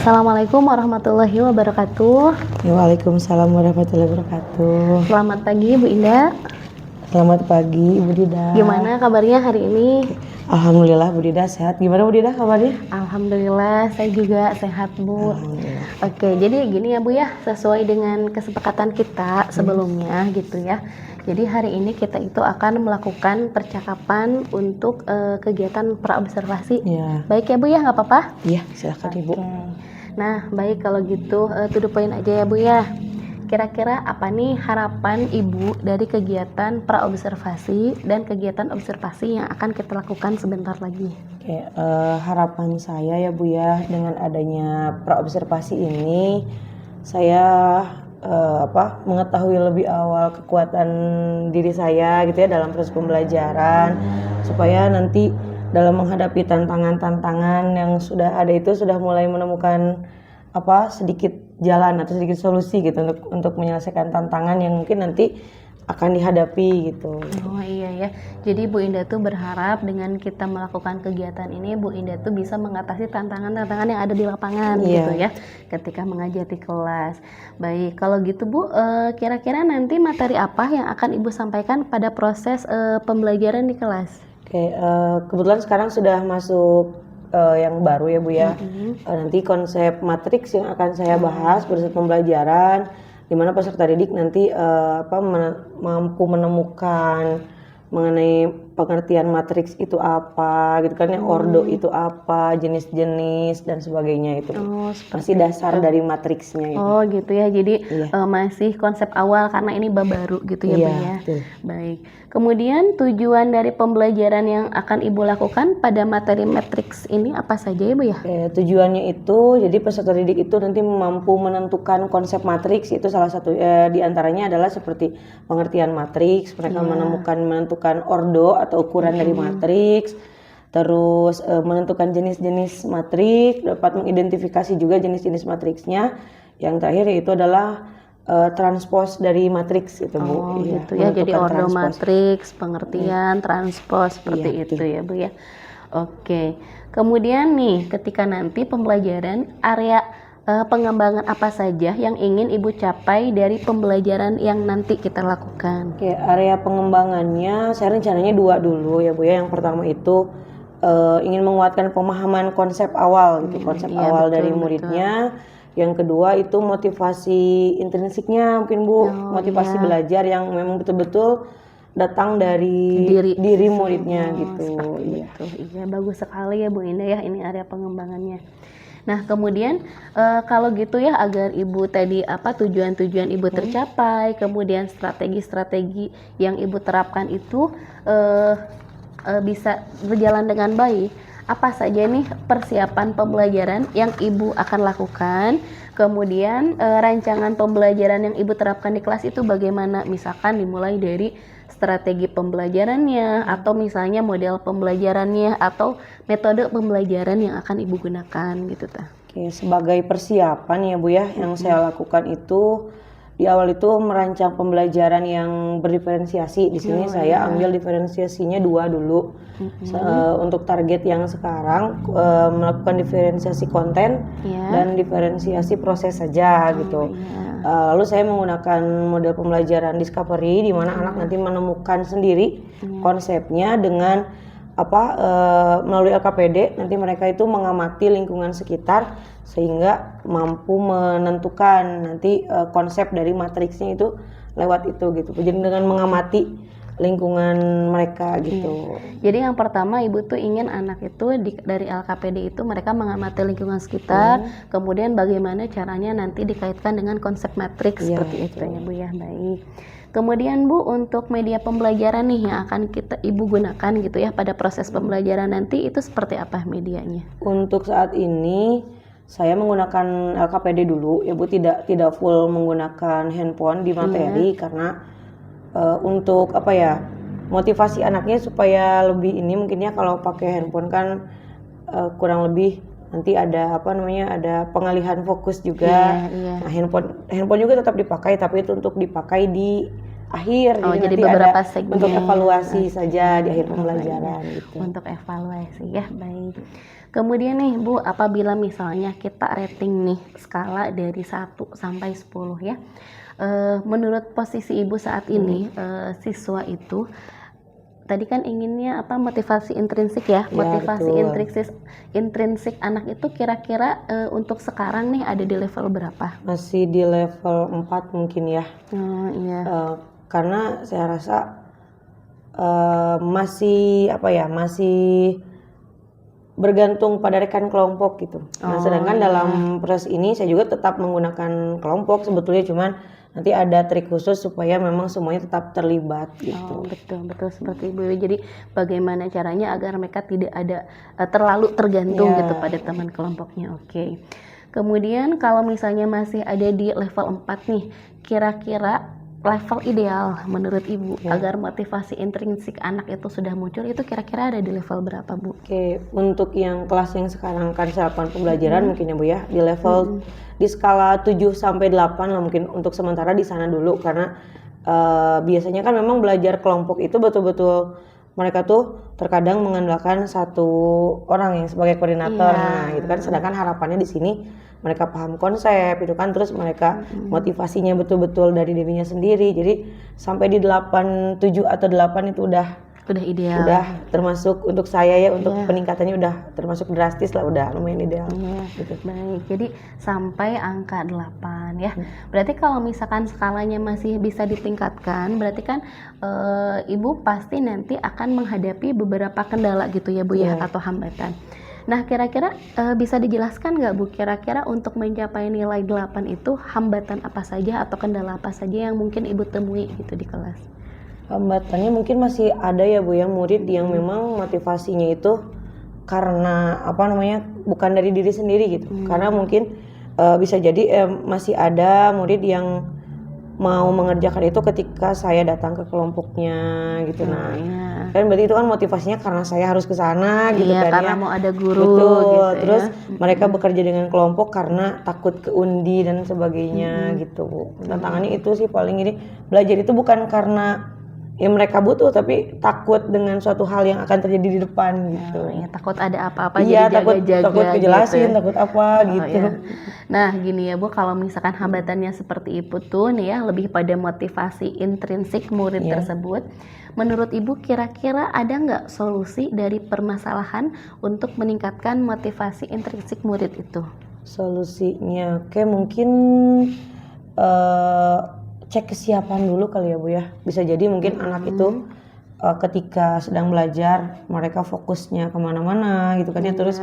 Assalamualaikum warahmatullahi wabarakatuh. Waalaikumsalam warahmatullahi wabarakatuh. Selamat pagi Bu Indah. Selamat pagi Ibu Dida. Gimana kabarnya hari ini? Alhamdulillah Bu Dida sehat. Gimana Bu Dida kabarnya? Alhamdulillah saya juga sehat Bu. Oke, jadi gini ya Bu ya, sesuai dengan kesepakatan kita sebelumnya gitu ya. Jadi hari ini kita itu akan melakukan percakapan untuk kegiatan praobservasi. Ya. Baik ya Bu ya, nggak apa-apa? Iya, silakan Ibu. Nah, baik kalau gitu to the point aja ya Bu ya. Kira-kira apa nih harapan Ibu dari kegiatan praobservasi dan kegiatan observasi yang akan kita lakukan sebentar lagi? Oke, harapan saya ya Bu ya, dengan adanya praobservasi ini saya mengetahui lebih awal kekuatan diri saya gitu ya dalam proses pembelajaran, supaya nanti dalam menghadapi tantangan-tantangan yang sudah ada itu sudah mulai menemukan sedikit jalan atau sedikit solusi gitu untuk menyelesaikan tantangan yang mungkin nanti akan dihadapi gitu. Oh iya ya, jadi Bu Indah tuh berharap dengan kita melakukan kegiatan ini Bu Indah tuh bisa mengatasi tantangan-tantangan yang ada di lapangan gitu ya ketika mengajar di kelas. Baik, kalau gitu Bu, kira-kira nanti materi apa yang akan Ibu sampaikan pada proses pembelajaran di kelas? Oke, kebetulan sekarang sudah masuk yang baru ya Bu ya. Nanti konsep matriks yang akan saya bahas pada saat pembelajaran, di mana peserta didik nanti mampu menemukan mengenai pengertian matriks itu apa gitu kan ya, ordo itu apa, jenis-jenis dan sebagainya itu. Masih dasar dari matriksnya itu. Oh gitu ya, jadi masih konsep awal karena ini bab baru gitu ya Bu ya. Betul. Baik. Kemudian tujuan dari pembelajaran yang akan Ibu lakukan pada materi matriks ini apa saja ya Bu ya? Tujuannya itu jadi peserta didik itu nanti mampu menentukan konsep matriks, itu salah satu diantaranya adalah seperti pengertian matriks, mereka menentukan ordo atau ukuran dari matriks, terus menentukan jenis-jenis matriks, dapat mengidentifikasi juga jenis-jenis matriksnya. Yang terakhir yaitu adalah transpose dari matriks itu Bu. Oh gitu ya, jadi ordo matriks, pengertian, transpose seperti itu ya Bu ya. Oke, kemudian nih ketika nanti pembelajaran area pengembangan apa saja yang ingin Ibu capai dari pembelajaran yang nanti kita lakukan? Oke, area pengembangannya saya rencananya 2 dulu ya Bu ya. Yang pertama itu ingin menguatkan pemahaman konsep awal gitu, konsep awal dari muridnya. Yang kedua itu motivasi intrinsiknya mungkin Bu, motivasi belajar yang memang betul-betul datang dari diri muridnya gitu. Iya, bagus sekali ya Bu Indah ya, ini area pengembangannya. Nah kemudian kalau gitu ya, agar Ibu tadi tujuan-tujuan Ibu tercapai, kemudian strategi-strategi yang Ibu terapkan itu bisa berjalan dengan baik, apa saja nih persiapan pembelajaran yang Ibu akan lakukan, kemudian rancangan pembelajaran yang Ibu terapkan di kelas itu bagaimana, misalkan dimulai dari strategi pembelajarannya, atau misalnya model pembelajarannya, atau metode pembelajaran yang akan Ibu gunakan gitu ta. Oke, sebagai persiapan ya Bu ya, yang saya lakukan itu di awal itu merancang pembelajaran yang berdiferensiasi. Di sini saya ambil diferensiasinya 2 dulu. Untuk target yang sekarang melakukan diferensiasi konten dan diferensiasi proses saja gitu. Lalu saya menggunakan model pembelajaran discovery di mana anak nanti menemukan sendiri konsepnya dengan melalui LKPD. Nanti mereka itu mengamati lingkungan sekitar sehingga mampu menentukan nanti konsep dari matriksnya itu lewat itu gitu. Jadi dengan mengamati lingkungan mereka gitu. Jadi yang pertama Ibu tuh ingin anak itu dari LKPD itu mereka mengamati lingkungan sekitar, kemudian bagaimana caranya nanti dikaitkan dengan konsep matriks seperti itu ya Bu ya. Baik. Kemudian Bu, untuk media pembelajaran nih yang akan Ibu gunakan gitu ya pada proses pembelajaran nanti, itu seperti apa medianya? Untuk saat ini saya menggunakan LKPD dulu ya Bu, tidak full menggunakan handphone di materi karena untuk motivasi anaknya supaya lebih ini mungkin ya, kalau pakai handphone kan kurang lebih nanti ada ada pengalihan fokus juga. Nah, handphone juga tetap dipakai, tapi itu untuk dipakai di akhir. Oh, jadi nanti beberapa ada segmen untuk evaluasi saja di akhir pembelajaran gitu. untuk evaluasi ya. Baik. Kemudian nih Bu, apabila misalnya kita rating nih skala dari 1 sampai 10 ya. Menurut posisi Ibu saat ini, siswa itu tadi kan inginnya apa, motivasi intrinsik ya, Ya, motivasi betul. intrinsik anak itu kira-kira untuk sekarang nih ada di level berapa? Masih di level 4 mungkin ya. Oh iya. Karena saya rasa masih bergantung pada rekan kelompok gitu. Nah, sedangkan dalam proses ini saya juga tetap menggunakan kelompok sebetulnya, cuman nanti ada trik khusus supaya memang semuanya tetap terlibat gitu. Oh, betul seperti Ibu. Jadi bagaimana caranya agar mereka tidak ada terlalu tergantung gitu pada teman kelompoknya. Oke. Kemudian kalau misalnya masih ada di level 4 nih, kira-kira level ideal menurut Ibu agar motivasi intrinsik anak itu sudah muncul itu kira-kira ada di level berapa, Bu? Oke, untuk yang kelas yang sekarang kan 8 pembelajaran mungkin ya Bu ya, di level di skala 7 sampai 8 lah mungkin untuk sementara di sana dulu, karena biasanya kan memang belajar kelompok itu betul-betul mereka tuh terkadang mengandalkan satu orang yang sebagai koordinator. Nah, gitu kan, sedangkan harapannya di sini mereka paham konsep itu kan, terus mereka motivasinya betul-betul dari dirinya sendiri. Jadi sampai di 8, 7 atau 8 itu udah ideal. Udah termasuk untuk saya ya, untuk peningkatannya udah termasuk drastis lah, udah lumayan ideal. Gitu. Baik, jadi sampai angka 8 ya. Berarti kalau misalkan skalanya masih bisa ditingkatkan, berarti kan Ibu pasti nanti akan menghadapi beberapa kendala gitu ya Bu ya, atau hambatan. Nah, kira-kira bisa dijelaskan nggak Bu, kira-kira untuk mencapai nilai 8 itu hambatan apa saja atau kendala apa saja yang mungkin Ibu temui gitu di kelas? Hambatannya mungkin masih ada ya Bu ya, murid yang memang motivasinya itu karena bukan dari diri sendiri gitu. Karena mungkin bisa jadi masih ada murid yang mau mengerjakan itu ketika saya datang ke kelompoknya gitu. Kan berarti itu kan motivasinya karena saya harus ke sana gitu kan karena ya. mau ada guru Betul. gitu Terus ya. mereka bekerja dengan kelompok karena takut keundi dan sebagainya gitu Bu. Tantangannya itu sih paling ini, belajar itu bukan karena ya mereka butuh, tapi takut dengan suatu hal yang akan terjadi di depan gitu. Takut ada apa-apa Iya, jadi jaga-jaga takut kejelasin, gitu. takut apa gitu. Nah, gini ya Bu, kalau misalkan hambatannya seperti itu tuh nih ya, lebih pada motivasi intrinsik murid tersebut. Menurut Ibu kira-kira ada nggak solusi dari permasalahan untuk meningkatkan motivasi intrinsik murid itu? Solusinya, oke, mungkin cek kesiapan dulu kali ya Bu ya. Bisa jadi mungkin anak itu ketika sedang belajar mereka fokusnya kemana-mana gitu kan ya, terus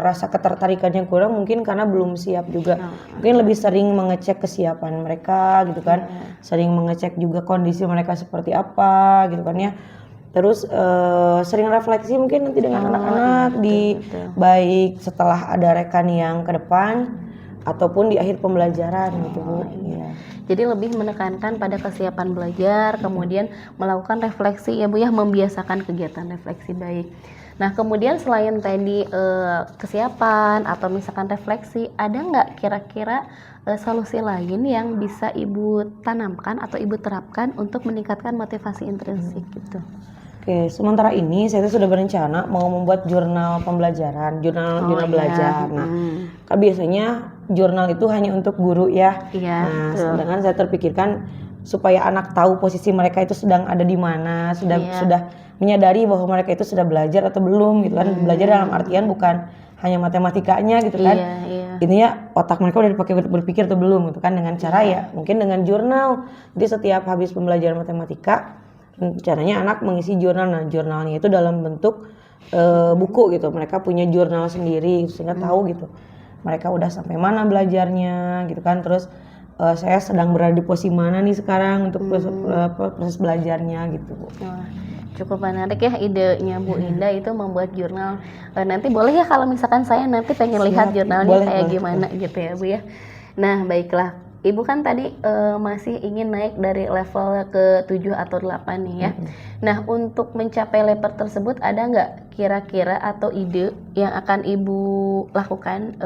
rasa ketertarikannya kurang mungkin karena belum siap juga. Mungkin lebih sering mengecek kesiapan mereka gitu kan, sering mengecek juga kondisi mereka seperti apa gitu kan ya. Terus sering refleksi mungkin nanti dengan anak-anak baik setelah ada rekan yang ke depan ataupun di akhir pembelajaran gitu Bu. Jadi lebih menekankan pada kesiapan belajar, kemudian melakukan refleksi ya Bu ya, membiasakan kegiatan refleksi baik. Nah, kemudian selain tadi kesiapan atau misalkan refleksi, ada nggak kira-kira solusi lain yang bisa Ibu tanamkan atau Ibu terapkan untuk meningkatkan motivasi intrinsik gitu? Oke, sementara ini saya sudah berencana mau membuat jurnal pembelajaran, jurnal belajar. Nah, kan biasanya jurnal itu hanya untuk guru ya. Nah, sedangkan saya terpikirkan supaya anak tahu posisi mereka itu sedang ada di mana, sudah menyadari bahwa mereka itu sudah belajar atau belum gitu kan. Belajar dalam artian bukan hanya matematikanya gitu kan. Intinya otak mereka udah dipakai berpikir atau belum gitu kan, dengan cara ya mungkin dengan jurnal. Jadi setiap habis pembelajaran matematika caranya anak mengisi jurnal. Nah, jurnalnya itu dalam bentuk buku gitu. Mereka punya jurnal sendiri sehingga tahu gitu mereka udah sampai mana belajarnya gitu kan. Terus saya sedang berada di posisi mana nih sekarang untuk proses belajarnya gitu Bu. Cukup menarik ya idenya Bu Indah itu membuat jurnal. Nanti boleh ya kalau misalkan saya nanti pengen lihat jurnalnya kayak gimana gitu ya Bu ya. Nah, baiklah. Ibu kan tadi masih ingin naik dari level ke 7 atau 8 nih ya. Nah, untuk mencapai level tersebut ada nggak kira-kira atau ide yang akan Ibu lakukan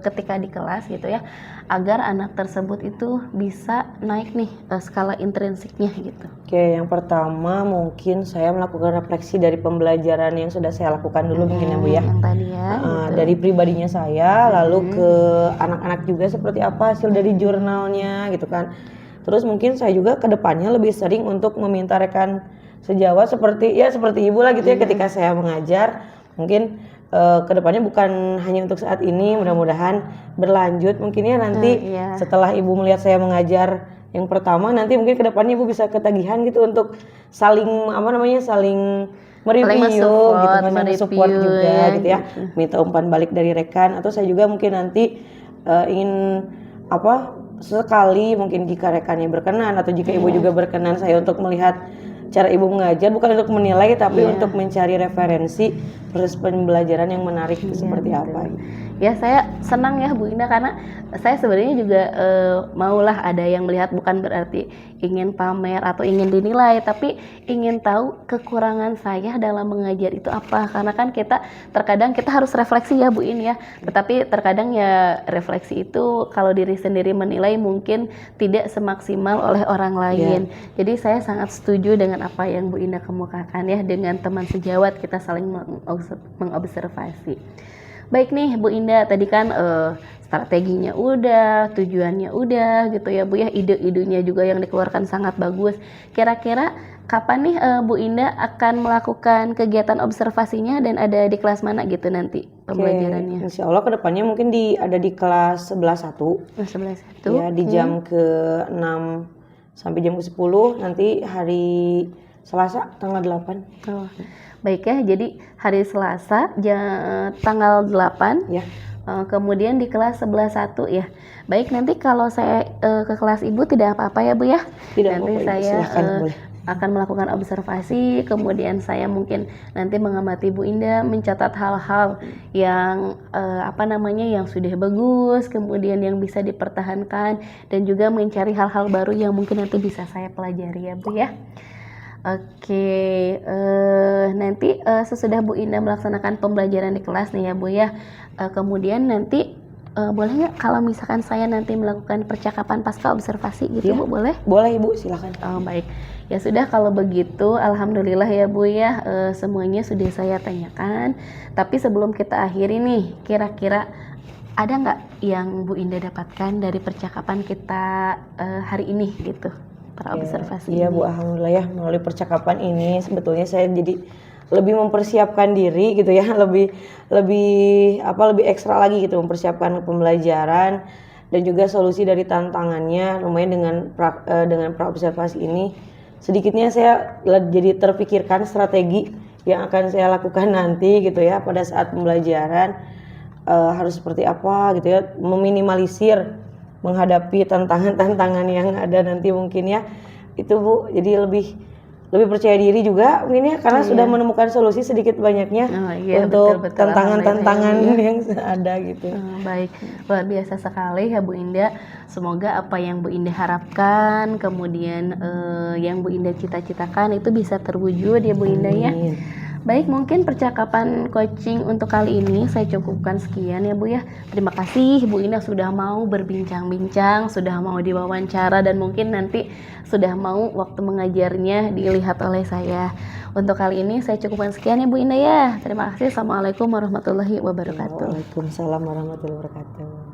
ketika di kelas gitu ya, agar anak tersebut itu bisa naik nih skala intrinsiknya gitu? Oke, yang pertama mungkin saya melakukan refleksi dari pembelajaran yang sudah saya lakukan dulu mungkin ya Bu ya. Yang tadi ya, gitu. Dari pribadinya saya, lalu ke anak-anak juga seperti apa hasil dari jurnalnya gitu kan. Terus mungkin saya juga ke depannya lebih sering untuk meminta rekan sejawat seperti Ibu lah gitu ya, ketika saya mengajar. Mungkin ke depannya bukan hanya untuk saat ini, mudah-mudahan berlanjut mungkin ya nanti setelah Ibu melihat saya mengajar yang pertama, nanti mungkin ke depannya Ibu bisa ketagihan gitu untuk saling saling mereview gitu kan, support juga ya, gitu ya. Minta umpan balik dari rekan, atau saya juga mungkin nanti ingin sekali mungkin jika rekannya berkenan atau jika Ibu juga berkenan, saya untuk melihat cara Ibu mengajar, bukan untuk menilai tapi untuk mencari referensi proses pembelajaran yang menarik seperti apa gitu. Ya, saya senang ya Bu Indah, karena saya sebenarnya juga maulah ada yang melihat, bukan berarti ingin pamer atau ingin dinilai, tapi ingin tahu kekurangan saya dalam mengajar itu apa. Karena kan terkadang kita harus refleksi ya Bu In ya, tetapi terkadang ya refleksi itu kalau diri sendiri menilai mungkin tidak semaksimal oleh orang lain. Jadi saya sangat setuju dengan apa yang Bu Indah kemukakan ya, dengan teman sejawat kita saling mengobservasi. Baik nih Bu Indah, tadi kan strateginya udah, tujuannya udah gitu ya Bu ya, ide-idenya juga yang dikeluarkan sangat bagus. Kira-kira kapan nih Bu Indah akan melakukan kegiatan observasinya dan ada di kelas mana gitu nanti pembelajarannya? Insya Allah kedepannya mungkin ada di kelas 11-1. 11-1. Ya, di jam ke-6 sampai jam ke-10, nanti hari Selasa tanggal 8. Oh, baik ya, jadi hari Selasa tanggal 8 ya. Kemudian di kelas 11-1 ya. Baik, nanti kalau saya ke kelas Ibu tidak apa-apa ya Bu ya? Tidak nanti apa-apa, saya boleh. akan melakukan observasi, kemudian saya mungkin nanti mengamati Bu Indah, mencatat hal-hal yang yang sudah bagus, kemudian yang bisa dipertahankan, dan juga mencari hal-hal baru yang mungkin nanti bisa saya pelajari ya Bu ya. Oke, nanti sesudah Bu Indah melaksanakan pembelajaran di kelas nih ya Bu ya, kemudian nanti boleh nggak kalau misalkan saya nanti melakukan percakapan pasca observasi gitu Bu, boleh? Boleh Ibu, silakan. Oh baik, ya sudah kalau begitu alhamdulillah ya Bu ya, semuanya sudah saya tanyakan. Tapi sebelum kita akhiri nih, kira-kira ada nggak yang Bu Indah dapatkan dari percakapan kita hari ini gitu? Observasi. Iya Bu, alhamdulillah ya, melalui percakapan ini sebetulnya saya jadi lebih mempersiapkan diri gitu ya, lebih ekstra lagi gitu mempersiapkan pembelajaran dan juga solusi dari tantangannya. Lumayan dengan praobservasi ini sedikitnya saya jadi terpikirkan strategi yang akan saya lakukan nanti gitu ya pada saat pembelajaran, harus seperti apa gitu ya, meminimalisir menghadapi tantangan-tantangan yang ada nanti mungkin ya, itu Bu. Jadi lebih percaya diri juga mungkin ya, karena sudah menemukan solusi sedikit banyaknya untuk tantangan-tantangan yang ada gitu. Baik, luar biasa sekali ya Bu Indah. Semoga apa yang Bu Indah harapkan, kemudian yang Bu Indah cita-citakan itu bisa terwujud ya Bu Indah ya. Baik, mungkin percakapan coaching untuk kali ini saya cukupkan sekian ya Bu ya. Terima kasih Bu Indah sudah mau berbincang-bincang, sudah mau diwawancara, dan mungkin nanti sudah mau waktu mengajarnya dilihat oleh saya. Untuk kali ini saya cukupkan sekian ya Bu Indah ya. Terima kasih. Assalamualaikum warahmatullahi wabarakatuh. Waalaikumsalam warahmatullahi wabarakatuh.